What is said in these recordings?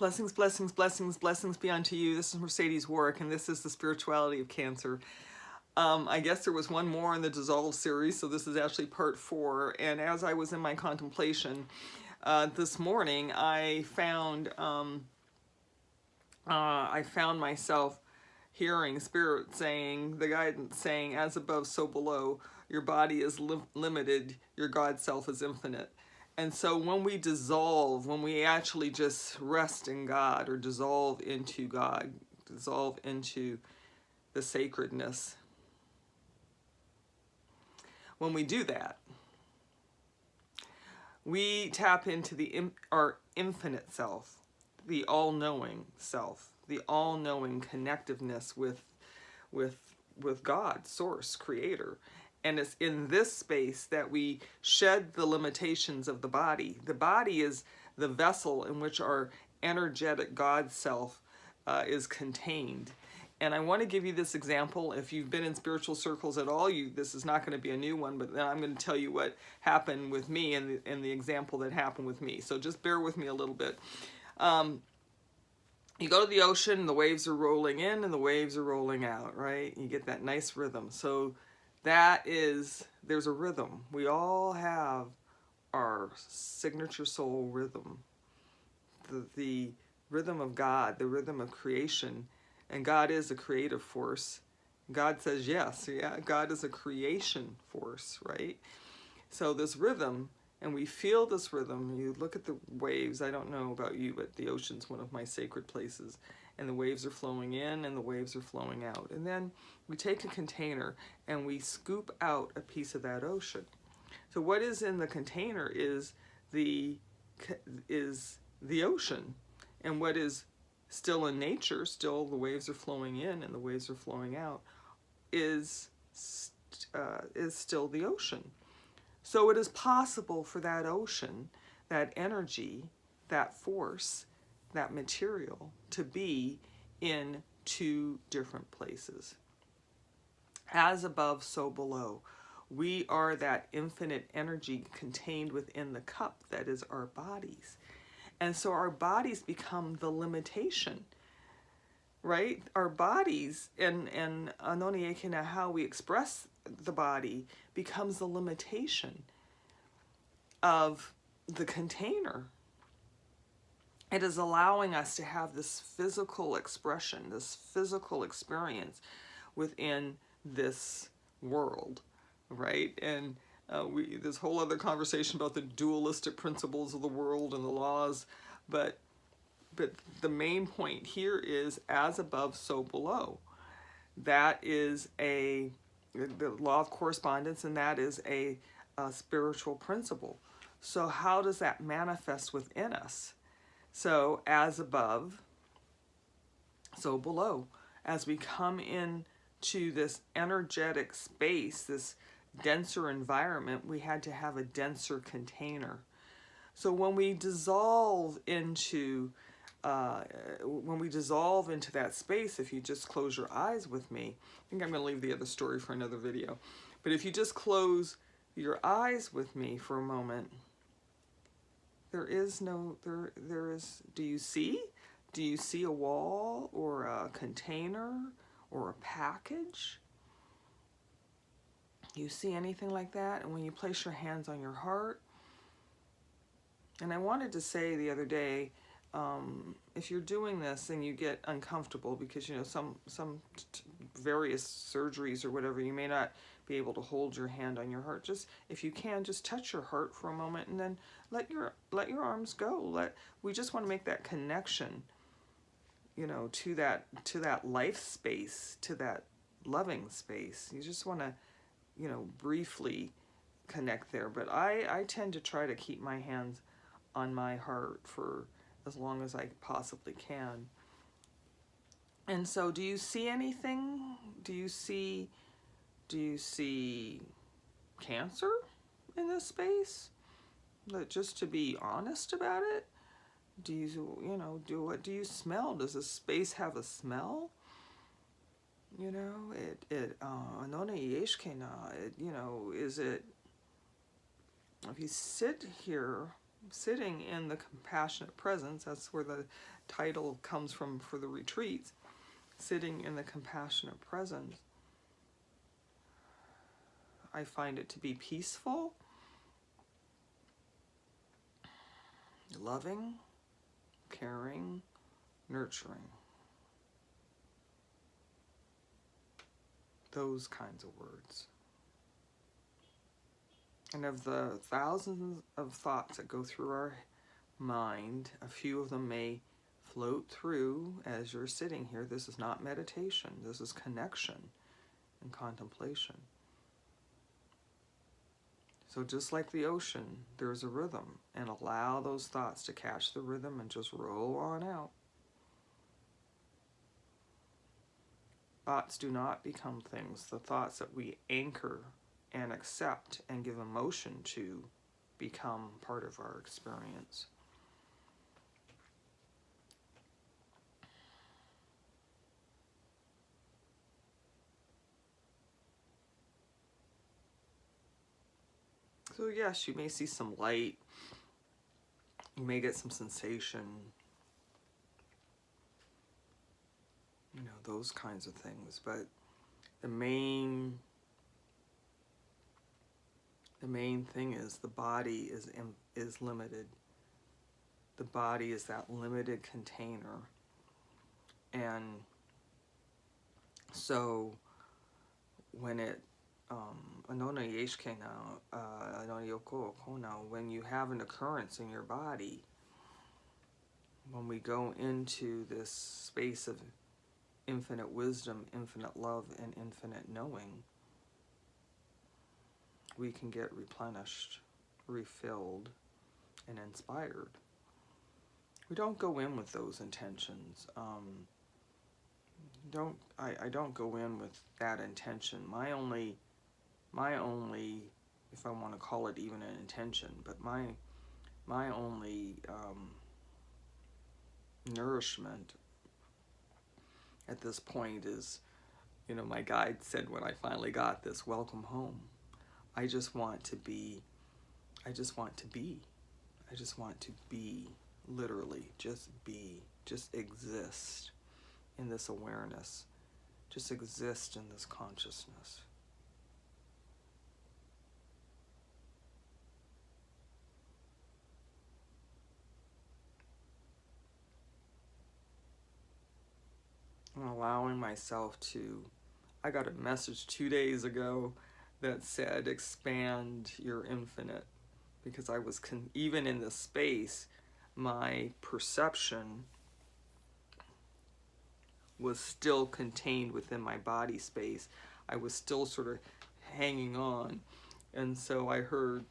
Blessings, blessings, blessings, blessings be unto you. This is Mercedes Warwick, and this is the spirituality of Cancer. I guess there was one more in the Dissolve series, so this is actually part 4. And as I was in my contemplation this morning, I found myself hearing Spirit saying, the guidance saying, "As above, so below. Your body is limited. Your God self is infinite." And so when we dissolve, when we actually just rest in God or dissolve into God, dissolve into the sacredness, when we do that, we tap into our infinite self, the all-knowing self, the all-knowing connectiveness with God, Source, Creator. And it's in this space that we shed the limitations of the body. The body is the vessel in which our energetic God self is contained. And I want to give you this example. If you've been in spiritual circles at all, this is not going to be a new one, but then I'm going to tell you what happened with me and the example that happened with me. So just bear with me a little bit. You go to the ocean, the waves are rolling in and the waves are rolling out, right? You get that nice rhythm. So there's a rhythm. We all have our signature soul rhythm, the rhythm of God, the rhythm of creation. And God is a creative force. God says yes. Yeah, God is a creation force, right? So this rhythm, and we feel this rhythm. You look at the waves. I don't know about you, but the ocean's one of my sacred places. And the waves are flowing in and the waves are flowing out. And then we take a container and we scoop out a piece of that ocean. So what is in the container is the ocean. And what is still in nature, still the waves are flowing in and the waves are flowing out, is still the ocean. So it is possible for that ocean, that energy, that force, that material to be in two different places. As above, so below. We are that infinite energy contained within the cup that is our bodies. And so our bodies become the limitation, right? Our bodies and Anoniekina, how we express the body, becomes the limitation of the container. It is allowing us to have this physical expression, this physical experience within this world, right? And this whole other conversation about the dualistic principles of the world and the laws, but the main point here is as above, so below. That is the law of correspondence, and that is a spiritual principle. So how does that manifest within us? So as above, so below. As we come into this energetic space, this denser environment, we had to have a denser container. So when we dissolve into that space, if you just close your eyes with me, I think I'm going to leave the other story for another video. But if you just close your eyes with me for a moment, there is, do you see? Do you see a wall or a container or a package? You see anything like that? And when you place your hands on your heart, and I wanted to say the other day, if you're doing this and you get uncomfortable because, you know, some various surgeries or whatever, you may not be able to hold your hand on your heart. Just, if you can, just touch your heart for a moment and then let your arms go. We just want to make that connection, you know, to that life space, to that loving space. You just want to, you know, briefly connect there. But I tend to try to keep my hands on my heart for as long as I possibly can. And so, do you see anything? Do you see Cancer in this space? Just to be honest about it, do what do you smell? Does this space have a smell? You know, you know, is it, if you sit here sitting in the compassionate presence, that's where the title comes from for the retreats, sitting in the compassionate presence, I find it to be peaceful, loving, caring, nurturing. Those kinds of words. And of the thousands of thoughts that go through our mind, a few of them may float through as you're sitting here. This is not meditation. This is connection and contemplation. So just like the ocean, there's a rhythm, and allow those thoughts to catch the rhythm and just roll on out. Thoughts do not become things. The thoughts that we anchor and accept and give emotion to become part of our experience. So yes, you may see some light, you may get some sensation, you know, those kinds of things, but the main thing is the body is limited. The body is that limited container. And so when it when you have an occurrence in your body, when we go into this space of infinite wisdom, infinite love, and infinite knowing, we can get replenished, refilled, and inspired. We don't go in with those intentions. I don't go in with that intention. My only, if I want to call it even an intention, but my only nourishment at this point is, you know, my guide said when I finally got this, welcome home. I just want to be, literally, just be, just exist in this awareness, just exist in this consciousness. And allowing myself to, I got a message 2 days ago that said expand your infinite, because I was even in this space, my perception was still contained within my body space. I was still sort of hanging on, and so I heard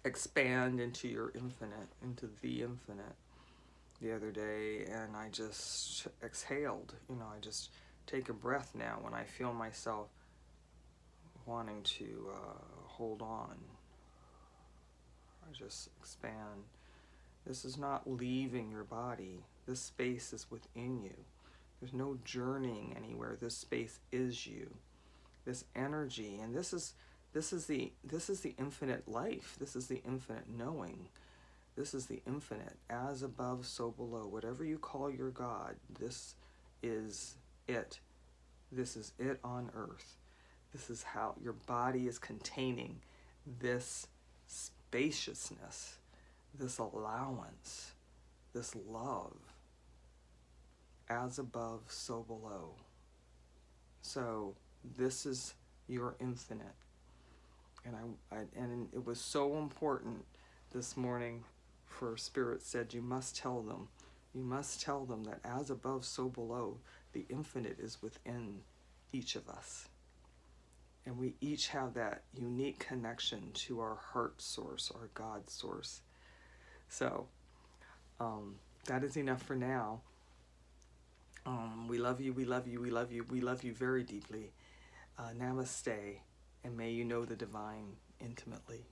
expand into your infinite, into the infinite the other day, and I just exhaled. You know, I just take a breath now when I feel myself wanting to hold on. I just expand. This is not leaving your body. This space is within you. There's no journeying anywhere. This space is you. This energy, and this is the infinite life. This is the infinite knowing. This is the infinite, as above, so below. Whatever you call your God, this is it. This is it on earth. This is how your body is containing this spaciousness, this allowance, this love, as above, so below. So this is your infinite. And it was so important this morning for Spirit said, you must tell them that as above, so below, the infinite is within each of us. And we each have that unique connection to our heart source, our God source. So that is enough for now. We love you, we love you, we love you, we love you very deeply. Namaste, and may you know the divine intimately.